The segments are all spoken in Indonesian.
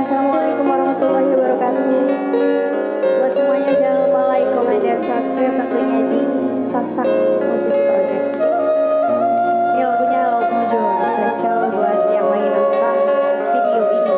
Assalamualaikum warahmatullahi wabarakatuh. Buat semuanya jangan lupa like, komen, dan subscribe tentunya di Sasak Musisi Project. Ini lagunya Laut Mujur, spesial buat yang lagi nonton video ini.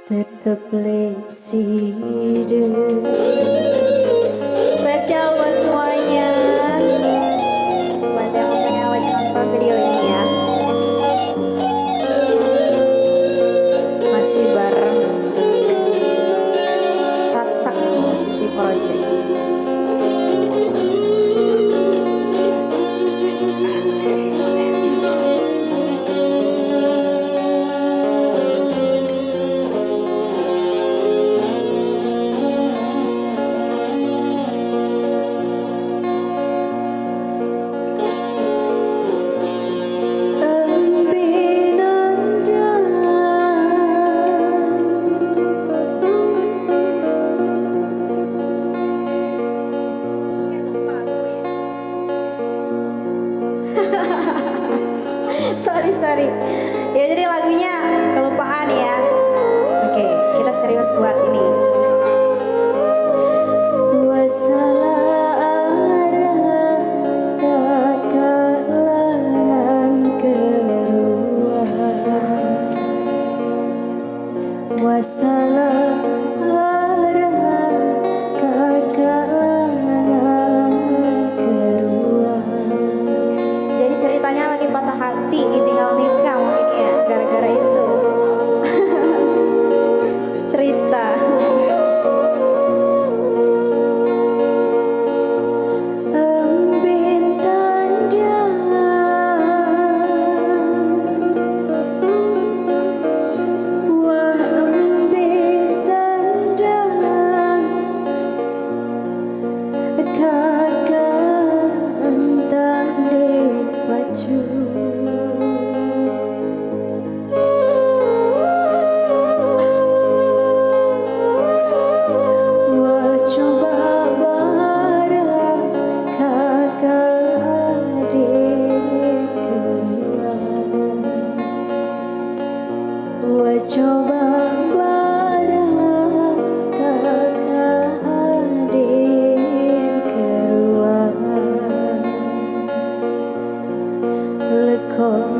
Tetap leside. Spesial buat semuanya, buat yang pengen lagi nonton video ini ya. Masih bareng Sasak Musisi Project. Sorry. Ya jadi lagunya kelupaan ya. Oke, kita serius buat ini. Jadi ceritanya lagi patah hati, ditinggal nikah mungkin ya, gara-gara itu. Cerita.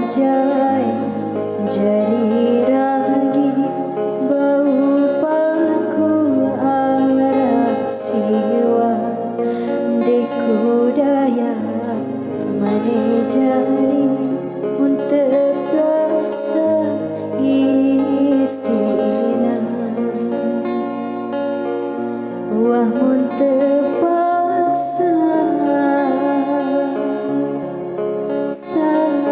jai jadi ragi bau paku arak siwa deku daya mane jari untuk paksa isina wah mun terpaksa sayang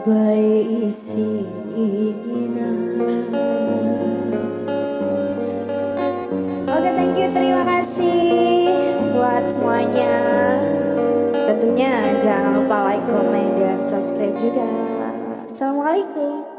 baik isina. Oke, thank you, terima kasih buat semuanya. Tentunya jangan lupa like, comment, dan subscribe juga. Assalamualaikum.